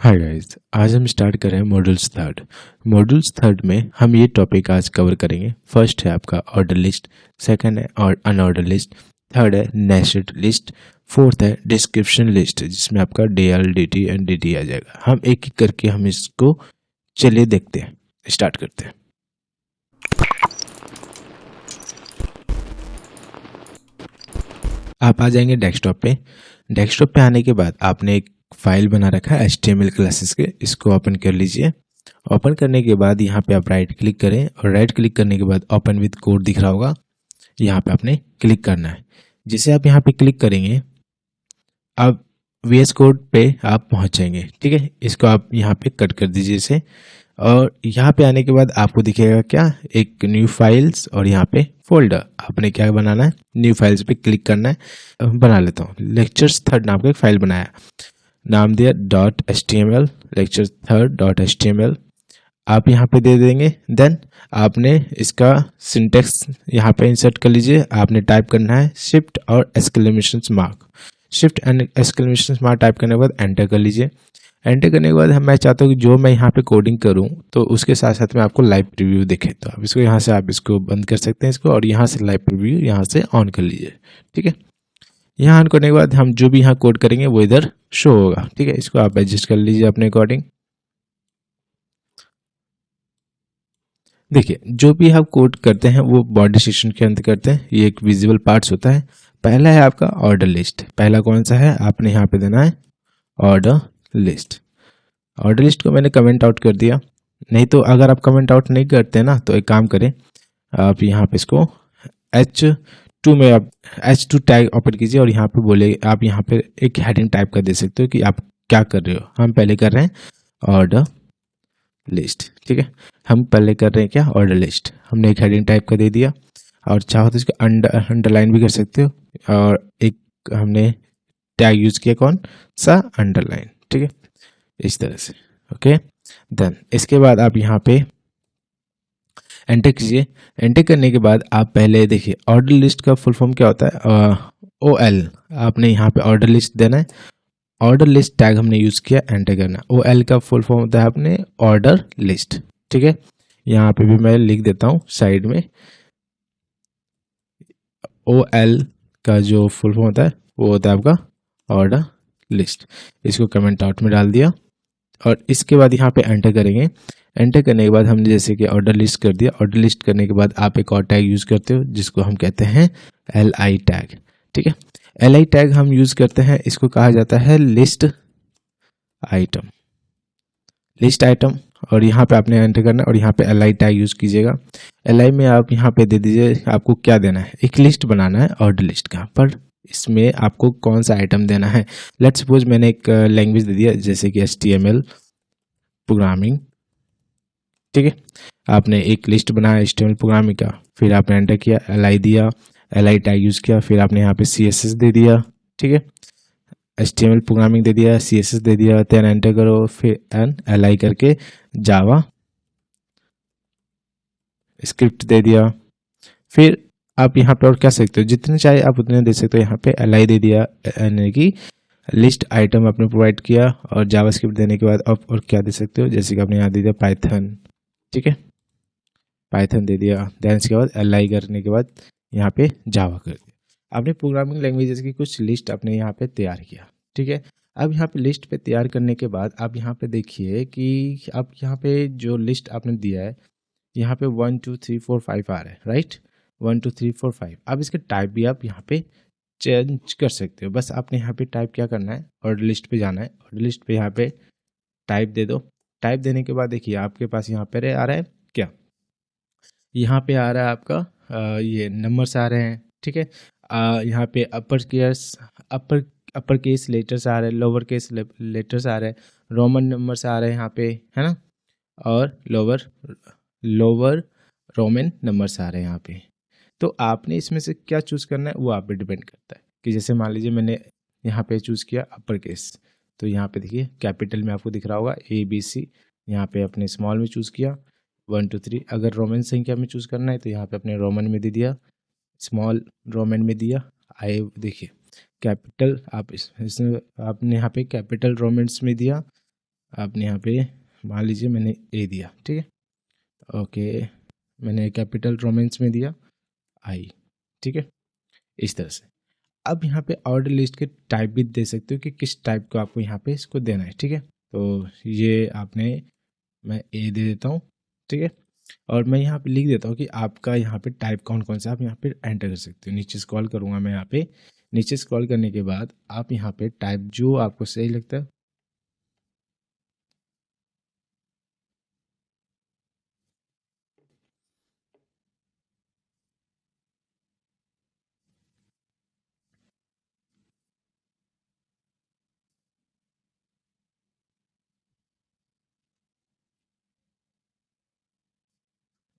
Hi guys, आज हम start कर रहे हैं मॉड्यूल्स थर्ड। मॉड्यूल्स थर्ड में हम ये टॉपिक आज कवर करेंगे। फर्स्ट है आपका ऑर्डर लिस्ट, सेकंड है और अनऑर्डर लिस्ट, थर्ड है नेस्टेड लिस्ट, फोर्थ है डिस्क्रिप्शन लिस्ट जिसमें आपका DL, DT एंड DT आ जाएगा। हम एक एक करके हम इसको चलिए देखते हैं, स्टार्ट करते हैं। आप आ जाएंगे डेस्कटॉप पे। डेस्कटॉप पे आने के बाद आपने एक फाइल बना रखा है HTML क्लासेस के, इसको ओपन कर लीजिए। ओपन करने के बाद यहाँ पे आप राइट क्लिक करें और राइट क्लिक करने के बाद ओपन विद कोड दिख रहा होगा, यहाँ पे आपने क्लिक करना है। जिसे आप यहाँ पे क्लिक करेंगे अब VS कोड पे आप पहुँचेंगे। ठीक है, इसको आप यहाँ पे कट कर दीजिए इसे। और यहाँ पे आने के बाद आपको दिखेगा क्या, एक न्यू फाइल्स और यहाँ पे फोल्डर। आपने क्या बनाना है, न्यू फाइल्स पे क्लिक करना है। बना लेता हूँ, लेक्चर्स थर्ड नाम का एक फाइल बनाया, नाम दिया .html, लेक्चर थर्ड .html। आप यहाँ पे दे देंगे। देन आपने इसका सिंटेक्स यहाँ पे इंसर्ट कर लीजिए। आपने टाइप करना है शिफ्ट और exclamation mark. Shift and exclamation mark type करने के बाद एंटर कर लीजिए। एंटर करने के बाद मैं चाहता हूँ कि जो मैं यहाँ पे कोडिंग करूँ तो उसके साथ साथ में आपको लाइव प्रीव्यू दिखे। तो आप इसको यहाँ से आप इसको बंद कर सकते हैं इसको, और यहाँ से लाइव प्रीव्यू यहाँ से ऑन कर लीजिए। ठीक है, यहाँ ऑन करने के बाद हम जो भी यहाँ कोड करेंगे वो इधर शो होगा। ठीक है, इसको आप एडजस्ट कर लीजिए अपने अकॉर्डिंग। देखिए, जो भी आप कोड करते हैं वो बॉडी सेक्शन के अंदर करते हैं। ये एक विजिबल पार्ट्स होता है। पहला है आपका ऑर्डर लिस्ट। पहला कौन सा है, आपने यहाँ पे देना है ऑर्डर लिस्ट। ऑर्डर लिस्ट को मैंने कमेंट आउट कर दिया। नहीं तो अगर आप कमेंट आउट नहीं करते ना तो एक काम करें, आप यहाँ पे इसको H2 में आप H2 टैग ओपन कीजिए और यहाँ पे बोले, आप यहाँ पे एक हेडिंग टाइप कर दे सकते हो कि आप क्या कर रहे हो। हम पहले कर रहे हैं ऑर्डर लिस्ट। ठीक है, हम पहले कर रहे हैं क्या, ऑर्डर लिस्ट। हमने एक हेडिंग टाइप कर दे दिया, और चाहो तो इसको अंडरलाइन भी कर सकते हो। और एक हमने टैग यूज किया, कौन सा, अंडरलाइन। ठीक है, इस तरह से। ओके, देन इसके बाद आप यहाँ पे एंटर कीजिए। एंटर करने के बाद आप पहले देखिए ऑर्डर लिस्ट का फुल फॉर्म क्या होता है, OL। आपने यहाँ पे ऑर्डर लिस्ट देना है। ऑर्डर लिस्ट टैग हमने यूज किया, एंटर करना। OL का फुल फॉर्म होता है अपने ऑर्डर लिस्ट। ठीक है, यहाँ पे भी मैं लिख देता हूँ साइड में। OL का जो फुल फॉर्म होता है वो होता है आपका ऑर्डर लिस्ट। इसको कमेंट आउट में डाल दिया और इसके बाद यहाँ पे एंटर करेंगे। एंटर करने के बाद हमने जैसे कि ऑर्डर लिस्ट कर दिया। ऑर्डर लिस्ट करने के बाद आप एक और टैग यूज करते हो जिसको हम कहते हैं LI टैग। ठीक है, LI टैग हम यूज करते हैं, इसको कहा जाता है लिस्ट आइटम। लिस्ट आइटम, और यहाँ पे आपने एंटर करना और यहाँ पे LI टैग यूज कीजिएगा। LI में आप यहाँ पे दे दीजिए, आपको क्या देना है, एक लिस्ट बनाना है ऑर्डर लिस्ट का, पर इसमें आपको कौन सा आइटम देना है। लेट्स सपोज मैंने एक लैंग्वेज दे दिया जैसे कि HTML प्रोग्रामिंग। ठीक है, आपने एक लिस्ट बनाया HTML प्रोग्रामिंग का, फिर आपने एंटर किया, LI दिया, LI टैग यूज किया, फिर आपने यहाँ पे CSS दे दिया। ठीक है, HTML प्रोग्रामिंग दे दिया, CSS दे दिया, देन एंटर करो, फिर LI करके जावा स्क्रिप्ट दे दिया। फिर आप यहाँ पे और क्या सकते हो, जितने चाहे आप उतने दे सकते हो। यहाँ पे LI दे दिया, यानी कि लिस्ट आइटम आपने प्रोवाइड किया, और जावास्क्रिप्ट देने के बाद आप और क्या दे सकते हो, जैसे कि आपने यहाँ दे दिया पाइथन। ठीक है, पाइथन दे दिया, देन इसके बाद LI करने के बाद यहाँ पे जावा कर दिया। आपने प्रोग्रामिंग लैंग्वेजेस की कुछ लिस्ट आपने यहाँ पे तैयार किया। ठीक है, अब यहाँ पे लिस्ट पे तैयार करने के बाद आप यहाँ पे देखिए कि आप यहाँ पे जो लिस्ट आपने दिया है, यहाँ पे 1 2 3 4 5 आ रहा है, राइट। 1 2 3 4 5। अब इसके टाइप भी आप यहाँ पे चेंज कर सकते हो। बस आपने यहाँ पे टाइप क्या करना है, ऑर्डर लिस्ट पे जाना है। ऑर्डर लिस्ट पे यहाँ पे टाइप दे दो। टाइप देने के बाद देखिए आपके पास यहाँ पे आ रहा है क्या, यहाँ पे आ रहा है आपका ये नंबर्स आ रहे हैं। ठीक है, यहाँ पे अपर केस लेटर्स आ रहे हैं, लोअर केस लेटर्स आ रहे हैं, रोमन नंबर्स आ रहे हैं यहाँ पे, है ना, और लोअर रोमन नंबर्स आ रहे हैं यहाँ पे। तो आपने इसमें से क्या चूज़ करना है वो आप पे डिपेंड करता है। कि जैसे मान लीजिए मैंने यहाँ पे चूज़ किया अपर केस, तो यहाँ पे देखिए कैपिटल में आपको दिख रहा होगा ABC। यहाँ पे अपने स्मॉल में चूज़ किया 1 2 3। अगर रोमन संख्या में चूज़ करना है तो यहाँ पे अपने रोमन में दे दिया, स्मॉल रोमन में दिया। आई देखिए कैपिटल आप इसमें आपने यहाँ पे कैपिटल रोमन्स में दिया, आपने यहाँ पे मान लीजिए मैंने ए दिया, ठीक है, ओके, मैंने कैपिटल रोमेंस में दिया आई, ठीक है, इस तरह से। अब यहाँ पे ऑर्डर लिस्ट के टाइप भी दे सकते हो कि किस टाइप को आपको यहाँ पे इसको देना है, ठीक है। तो ये आपने, मैं ए दे देता हूँ, ठीक है, और मैं यहाँ पे लिख देता हूँ कि आपका यहाँ पे टाइप कौन कौन सा आप यहाँ पे एंटर कर सकते हो। नीचे स्क्रॉल करूँगा मैं यहाँ पे, नीचे स्क्रॉल करने के बाद आप यहाँ पे टाइप जो आपको सही लगता है,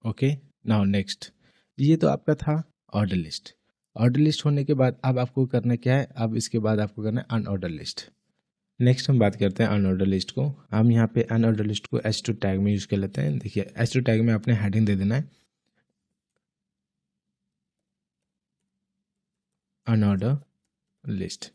ओके। नाउ नेक्स्ट, ये तो आपका था ऑर्डर लिस्ट। ऑर्डर लिस्ट होने के बाद अब आपको करना क्या है, अब इसके बाद आपको करना है अनऑर्डर लिस्ट। नेक्स्ट हम बात करते हैं अनऑर्डर लिस्ट को। हम यहाँ पे अनऑर्डर लिस्ट को H2 टैग में यूज़ कर लेते हैं। देखिए H2 टैग में आपने हेडिंग दे देना है अनऑर्डर लिस्ट।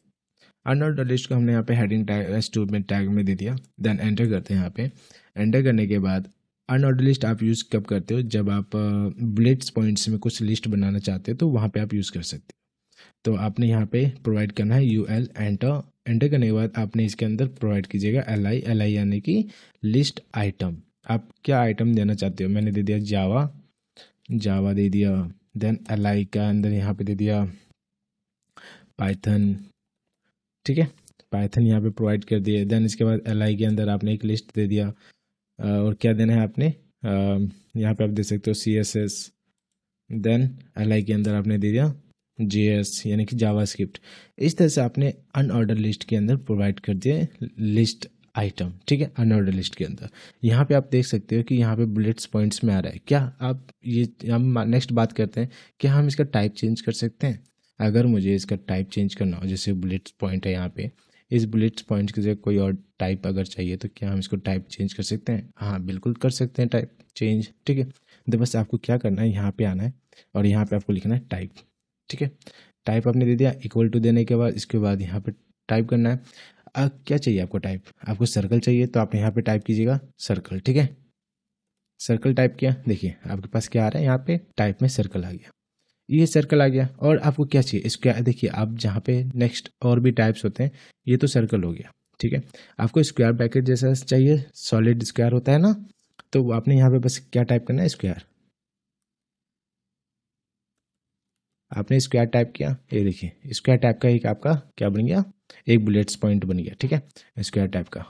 अनऑर्डर लिस्ट को हमने यहाँ पे हेडिंग टैग H2 में टैग में दे दिया। देन एंटर करते हैं। यहाँ पे एंटर करने के बाद अनऑर्डर लिस्ट आप यूज़ कब करते हो, जब आप बुलेट्स पॉइंट्स में कुछ लिस्ट बनाना चाहते हो तो वहाँ पे आप यूज़ कर सकते हो। तो आपने यहाँ पे प्रोवाइड करना है UL एंटर। एंटर करने के बाद आपने इसके अंदर प्रोवाइड कीजिएगा LI यानी कि लिस्ट आइटम। आप क्या आइटम देना चाहते हो, मैंने दे दिया जावा दे दिया। देन LI का अंदर यहाँ पे दे दिया पाइथन, ठीक है, पाइथन यहाँ पे प्रोवाइड कर दिए। देन इसके बाद LI के अंदर आपने एक लिस्ट दे दिया, और क्या देना है आपने, यहाँ पे आप दे सकते हो CSS। देन LI के अंदर आपने दे दिया JS यानी कि जावास्क्रिप्ट। इस तरह से आपने अनऑर्डर लिस्ट के अंदर प्रोवाइड कर दिए लिस्ट आइटम, ठीक है, अनऑर्डर लिस्ट के अंदर। यहाँ पे आप देख सकते हो कि यहाँ पे बुलेट्स पॉइंट्स में आ रहा है। क्या आप ये, हम नेक्स्ट बात करते हैं कि हम इसका टाइप चेंज कर सकते हैं। अगर मुझे इसका टाइप चेंज करना हो, जैसे बुलेट्स पॉइंट है यहाँ पे, इस बुलेट्स पॉइंट की जगह कोई और टाइप अगर चाहिए तो क्या हम इसको टाइप चेंज कर सकते हैं? हाँ बिल्कुल कर सकते हैं टाइप चेंज, ठीक है। तो बस आपको क्या करना है, यहाँ पे आना है और यहाँ पे आपको लिखना है टाइप, ठीक है। टाइप आपने दे दिया, इक्वल टू देने के बाद इसके बाद यहाँ पे टाइप करना है। अब क्या चाहिए आपको टाइप, आपको सर्कल चाहिए तो आप यहाँ पे टाइप कीजिएगा सर्कल, ठीक है। सर्कल टाइप किया, देखिए आपके पास क्या आ रहा है, यहाँ पे टाइप में सर्कल आ गया, ये सर्कल आ गया। और आपको क्या चाहिए, इसको देखिए आप जहाँ पे नेक्स्ट और भी टाइप्स होते हैं, ये तो सर्कल हो गया, ठीक है। आपको स्क्वायर ब्रैकेट जैसा चाहिए, सॉलिड स्क्वायर होता है ना, तो आपने यहाँ पे बस क्या टाइप करना है, स्क्वायर। आपने स्क्वायर टाइप किया, ये देखिए स्क्वायर टाइप का एक आपका क्या बन गया, एक बुलेट्स पॉइंट बन गया, ठीक है, स्क्वायर टाइप का।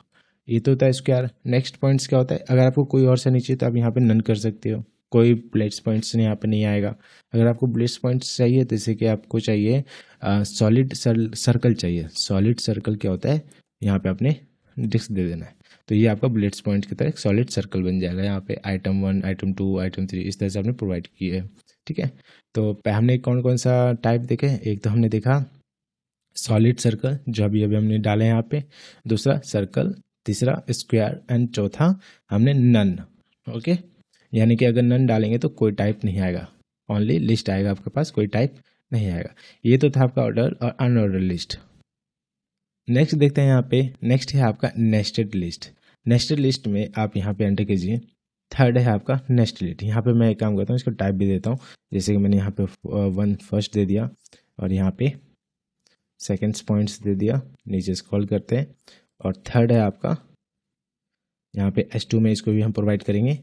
ये तो होता है स्क्वायर। नेक्स्ट पॉइंट्स क्या होता है, अगर आपको कोई और से नीचे तो आप यहाँ पे नन कर सकते हो, कोई बुलेट्स पॉइंट्स यहाँ पे नहीं आएगा। अगर आपको बुलेट्स पॉइंट्स चाहिए, जैसे कि आपको चाहिए सॉलिड सर्कल चाहिए, सॉलिड सर्कल क्या होता है, यहाँ पे आपने डिस्क दे देना है, तो ये आपका बुलेट्स पॉइंट की तरह एक सॉलिड सर्कल बन जाएगा। यहाँ पे आइटम 1, आइटम 2, आइटम 3 इस तरह से आपने प्रोवाइड किए है, ठीक है। तो हमने कौन कौन सा टाइप देखे, एक तो हमने देखा सॉलिड सर्कल जो अभी अभी हमने डाले यहाँ पे, दूसरा सर्कल, तीसरा स्क्वायर एंड चौथा हमने नन, ओके। यानी कि अगर नन डालेंगे तो कोई टाइप नहीं आएगा, ओनली लिस्ट आएगा आपके पास, कोई टाइप नहीं आएगा। ये तो था आपका ऑर्डर और अनऑर्डर लिस्ट। नेक्स्ट देखते हैं यहाँ पे, नेक्स्ट है आपका नेस्टेड लिस्ट। नेस्टेड लिस्ट में आप यहाँ पे एंटर कीजिए, थर्ड है आपका नेक्स्ट लिस्ट। यहाँ पे मैं एक काम करता हूँ, इसको टाइप भी देता हूँ, जैसे कि मैंने यहाँ पे 1 फर्स्ट दे दिया और यहाँ पे सेकेंड्स पॉइंट्स दे दिया, नीचे स्क्रॉल करते हैं, और थर्ड है आपका यहाँ पे H2 में, इसको भी हम प्रोवाइड करेंगे।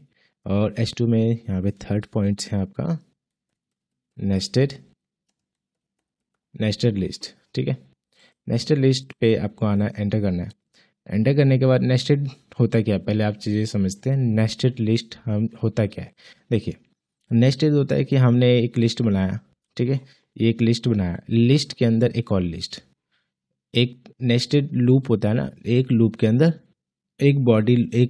और H2 में यहाँ पे थर्ड पॉइंट्स है आपका नेस्टेड लिस्ट, ठीक है। नेस्टेड लिस्ट पे आपको आना है, एंटर करना है। एंटर करने के बाद नेस्टेड होता क्या है, पहले आप चीज़ें समझते हैं। नेस्टेड लिस्ट हम होता क्या है, देखिए नेस्टेड होता है कि हमने एक लिस्ट बनाया, ठीक है, ये एक लिस्ट बनाया, लिस्ट के अंदर एक और लिस्ट, एक नेस्टेड लूप होता है ना, एक लूप के अंदर एक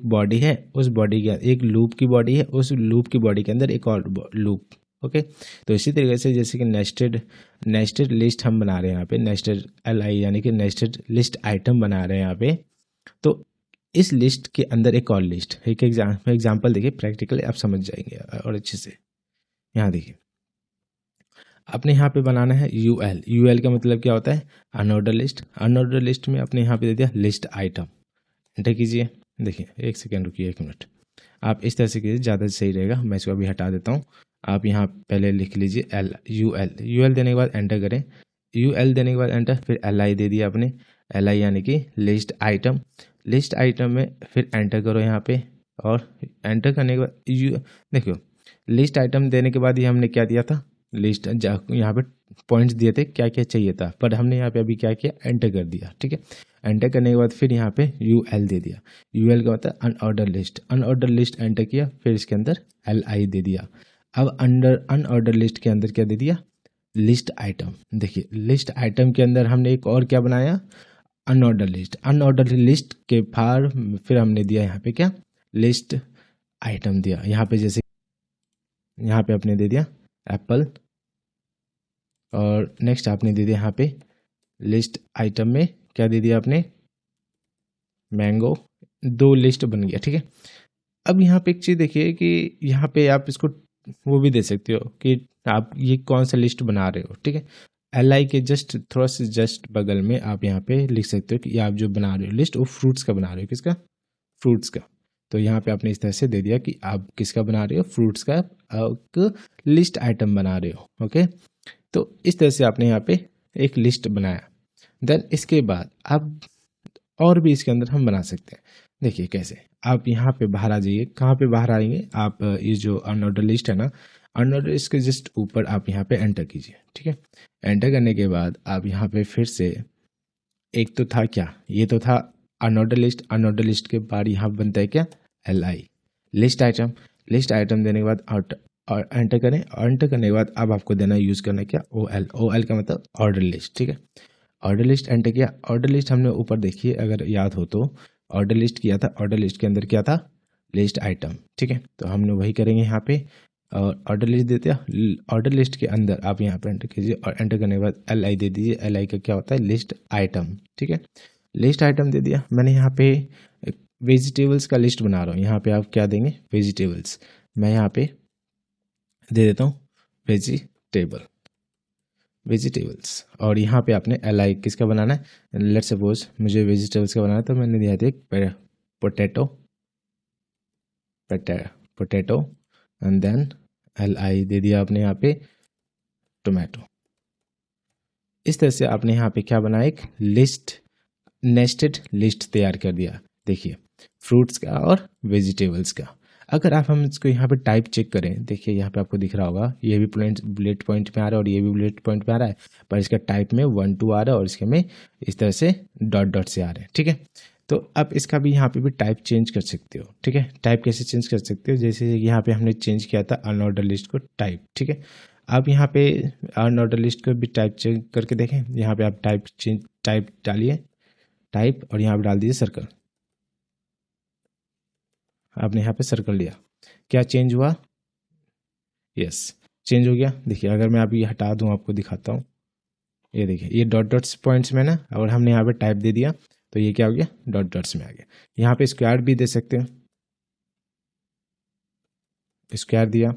बॉडी है, उस बॉडी के एक लूप की बॉडी है, उस लूप की बॉडी के अंदर एक और लूप, ओके। तो इसी तरीके से जैसे कि नेस्टेड लिस्ट हम बना रहे हैं यहाँ पे, नेस्टेड LI यानी कि नेस्टेड लिस्ट आइटम बना रहे हैं यहाँ पे। तो इस लिस्ट के अंदर एक और लिस्ट, एक एग्जाम्पल देखिए, प्रैक्टिकली आप समझ जाएंगे और अच्छे से। यहाँ देखिए आपने यहाँ पे बनाना है UL का मतलब क्या होता है, अनऑर्डर लिस्ट। अनऑर्डर लिस्ट में आपने यहाँ पे दे दिया लिस्ट आइटम, एंटर कीजिए। देखिए, एक सेकेंड रुकिए, 1 मिनट। आप इस तरह से कीजिए, ज़्यादा सही रहेगा। मैं इसको अभी हटा देता हूँ। आप यहाँ पहले लिख लीजिए यू एल देने के बाद एंटर करें। यू एल देने के बाद एंटर, फिर एल आई दे दिया आपने। एल आई यानी कि लिस्ट आइटम। लिस्ट आइटम में फिर एंटर करो यहाँ पे, और एंटर करने के बाद देखो, लिस्ट आइटम देने के बाद ये हमने क्या दिया था, लिस्ट यहाँ पे पॉइंट्स दिए थे क्या क्या चाहिए था, पर हमने यहाँ पे अभी क्या किया, एंटर कर दिया। ठीक है, एंटर करने के बाद फिर यहाँ पे यू एल दे दिया। यू एल का मतलब unordered list. Unordered list enter किया, फिर इसके अंदर एल आई दे दिया। अब अंडर अनऑर्डर लिस्ट के अंदर क्या दे दिया, लिस्ट आइटम। देखिए, लिस्ट आइटम के अंदर हमने एक और क्या बनाया, अनऑर्डर लिस्ट। अनऑर्डर लिस्ट के बाहर फिर हमने दिया यहाँ पे क्या, लिस्ट आइटम दिया। यहाँ पे जैसे यहाँ पे आपने दे दिया एप्पल, और नेक्स्ट आपने दे दिया यहाँ पे लिस्ट आइटम में क्या दे दिया आपने, मैंगो। 2 लिस्ट बन गया। ठीक है, अब यहाँ पे एक चीज़ देखिए कि यहाँ पे आप इसको वो भी दे सकते हो कि आप ये कौन सा लिस्ट बना रहे हो। ठीक है, एल आई के जस्ट थोड़ा सा जस्ट बगल में आप यहाँ पे लिख सकते हो कि आप जो बना रहे हो लिस्ट, वो फ्रूट्स का बना रहे हो। किसका, फ्रूट्स का। तो यहाँ पे आपने इस तरह से दे दिया कि आप किसका बना रहे हो, फ्रूट्स का एक लिस्ट आइटम बना रहे हो। ओके, तो इस तरह से आपने यहाँ पे एक लिस्ट बनाया। देन इसके बाद आप और भी इसके अंदर हम बना सकते हैं। देखिए कैसे, आप यहाँ पे बाहर आ जाइए। कहाँ पे बाहर आएंगे आप, ये जो अनऑर्डर लिस्ट है ना, अनऑर्डर लिस्ट के जस्ट ऊपर आप यहाँ पे एंटर कीजिए। ठीक है, एंटर करने के बाद आप यहाँ पे फिर से, एक तो था क्या, ये तो था अनऑर्डर लिस्ट। अनऑर्डर लिस्ट के बाद यहाँ बनता है क्या, L I, list item. List item देने के बाद और एंटर करें। एंटर करने के बाद अब आपको देना यूज़ करना है क्या, ओ एल। ओ एल का मतलब ऑर्डर लिस्ट। ठीक है, ऑर्डर लिस्ट एंटर किया। ऑर्डर लिस्ट हमने ऊपर देखिए, अगर याद हो तो ऑर्डर लिस्ट किया था। ऑर्डर लिस्ट के अंदर क्या था, लिस्ट आइटम। ठीक है, तो हमने वही करेंगे यहाँ पे, और ऑर्डर लिस्ट देते हैं। ऑर्डर लिस्ट के अंदर आप यहाँ पे एंटर कीजिए, और एंटर करने के बाद एल आई दे दीजिए। एल आई का क्या होता है, लिस्ट आइटम। ठीक है, लिस्ट आइटम दे दिया मैंने। यहाँ पे वेजिटेबल्स का लिस्ट बना रहा हूँ। यहाँ पे आप क्या देंगे, वेजिटेबल्स। मैं यहाँ पे दे देता हूँ वेजिटेबल्स, और यहाँ पे आपने एल आई किसका बनाना है, लेट सपोज मुझे वेजिटेबल्स का बनाना है, तो मैंने दिया था एक potato and then L I दे दिया आपने यहाँ पे टोमेटो। इस तरह से आपने यहाँ पे क्या बनाया, एक लिस्ट, नेस्टेड लिस्ट तैयार कर दिया। देखिए, फ्रूट्स का और वेजिटेबल्स का। अगर आप हम इसको यहाँ पे टाइप चेक करें, देखिए यहाँ पे आपको दिख रहा होगा, ये भी बुलेट पॉइंट में आ रहा है और ये भी बुलेट पॉइंट में आ रहा है, पर इसका टाइप में 1 2 आ रहा है, और इसके में इस तरह से डॉट डॉट से आ रहे हैं। ठीक है, तो आप इसका भी यहाँ पे भी टाइप चेंज कर सकते हो। ठीक है, टाइप कैसे चेंज कर सकते हो, जैसे यहाँ पे हमने चेंज किया था अनऑर्डर लिस्ट को टाइप। ठीक है, आप यहाँ पे अनऑर्डर लिस्ट को भी टाइप चेंज करके देखें। यहाँ पे आप टाइप डालिए, टाइप, और यहाँ पे डाल दीजिए सर्कल। आपने यहाँ पे सर्कल लिया, क्या चेंज हुआ, यस चेंज हो गया। देखिए, अगर मैं अभी हटा दूँ आपको दिखाता हूँ, ये देखिए, ये डॉट डॉट्स पॉइंट्स में ना, और हमने यहाँ पे टाइप दे दिया तो ये क्या हो गया, डॉट डॉट्स में आ गया। यहाँ पे स्क्वायर भी दे सकते हैं, स्क्वायर दिया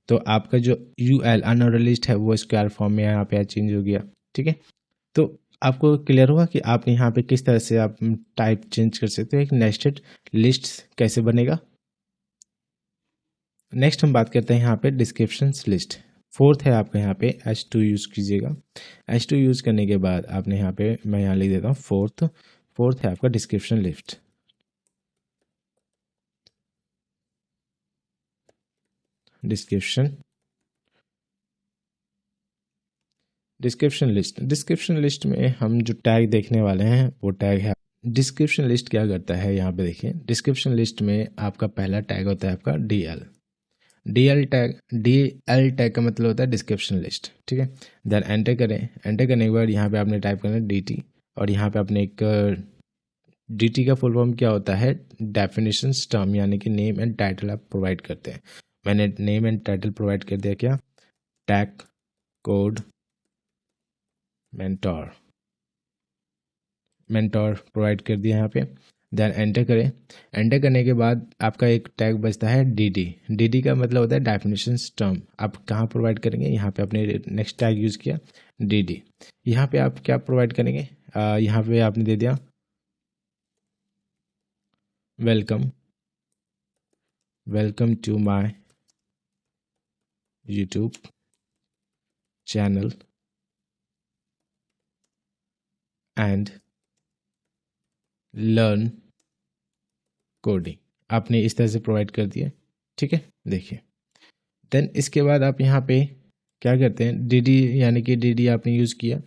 तो आपका जो यू एल अनऑर्डर लिस्ट है वो स्क्वायर फॉर्म में यहाँ पे चेंज हो गया। ठीक है, तो आपको क्लियर होगा कि आप यहाँ पे किस तरह से आप टाइप चेंज कर सकते हो, एक नेस्टेड लिस्ट कैसे बनेगा। नेक्स्ट हम बात करते हैं यहाँ पे डिस्क्रिप्शन लिस्ट। फोर्थ है आपका यहाँ पे H2 यूज़ कीजिएगा। H2 यूज़ करने के बाद आपने यहाँ पे, मैं यहाँ लिख देता हूँ फोर्थ है आपका डिस्क्रिप्शन लिस्ट। डिस्क्रिप्शन लिस्ट में हम जो टैग देखने वाले हैं वो टैग है। डिस्क्रिप्शन लिस्ट क्या करता है, यहाँ पे देखिए, डिस्क्रिप्शन लिस्ट में आपका पहला टैग होता है आपका DL टैग का मतलब होता है डिस्क्रिप्शन लिस्ट। ठीक है, देन एंटर करें। एंटर करने के बाद यहाँ पे आपने टाइप करना है DT, और यहाँ पे आपने एक DT का फुल फॉर्म क्या होता है, डेफिनेशन टर्म, यानी कि नेम एंड टाइटल आप प्रोवाइड करते हैं। मैंने नेम एंड टाइटल प्रोवाइड कर दिया, क्या, टैग कोड मेंटोर प्रोवाइड कर दिया यहाँ पे। देन एंटर करें। एंटर करने के बाद आपका एक टैग बचता है DD का मतलब होता है डेफिनेशन टर्म। आप कहाँ प्रोवाइड करेंगे, यहाँ पे आपने नेक्स्ट टैग यूज़ किया DD। यहाँ पे आप क्या प्रोवाइड करेंगे, यहाँ पे आपने दे दिया welcome to my YouTube channel and learn coding. आपने इस तरह से प्रोवाइड कर दिया, ठीक है। देखिए देन इसके बाद आप यहाँ पे क्या करते हैं, डीडी यानी कि डीडी आपने यूज़ किया।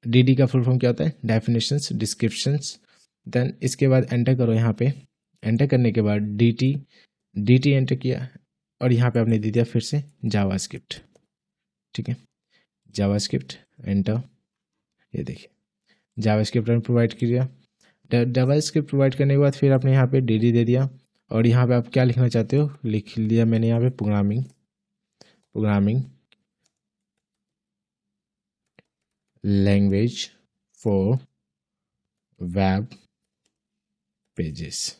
डीडी का फुल फॉर्म क्या होता है, डेफिनेशंस डिस्क्रिप्शंस। देन इसके बाद एंटर करो यहाँ पे। एंटर करने के बाद डी एंटर किया और यहाँ पे आपने दे दिया फिर से जावास्क्रिप्ट, ठीक है। जावास्क्रिप्ट एंटर, ये देखिए जावास्क्रिप्ट आपने प्रोवाइड किया। जावास्क्रिप्ट प्रोवाइड करने के बाद फिर आपने यहाँ पे डी दे दिया और यहाँ पे आप क्या लिखना चाहते हो लिख लिया मैंने यहाँ पे programming language for web pages.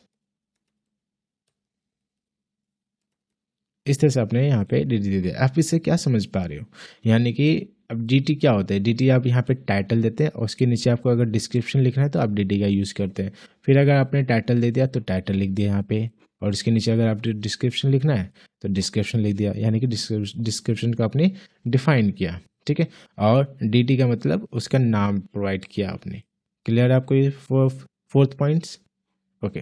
इस तरह से आपने यहाँ पे डीटी दे दिया। आप इससे क्या समझ पा रहे हो, यानी कि अब डीटी क्या होता है, डीटी आप यहाँ पे टाइटल देते हैं और उसके नीचे आपको अगर डिस्क्रिप्शन लिखना है तो आप डीटी का यूज़ करते हैं। फिर अगर आपने टाइटल दे दिया तो टाइटल लिख दिया यहाँ पे, और इसके नीचे अगर आप डिस्क्रिप्शन लिखना है तो डिस्क्रिप्शन लिख दिया, यानी कि डिस्क्रिप्शन को आपने डिफाइन किया, ठीक है। और डीटी का मतलब उसका नाम प्रोवाइड किया आपने। क्लियर है आपको ये 4 पॉइंट्स? ओके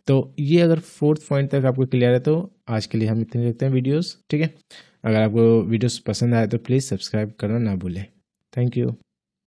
तो ये अगर 4th पॉइंट तक आपको क्लियर है तो आज के लिए हम इतने रखते हैं वीडियोस, ठीक है। अगर आपको वीडियोस पसंद आए तो प्लीज़ सब्सक्राइब करना ना भूलें। Thank you.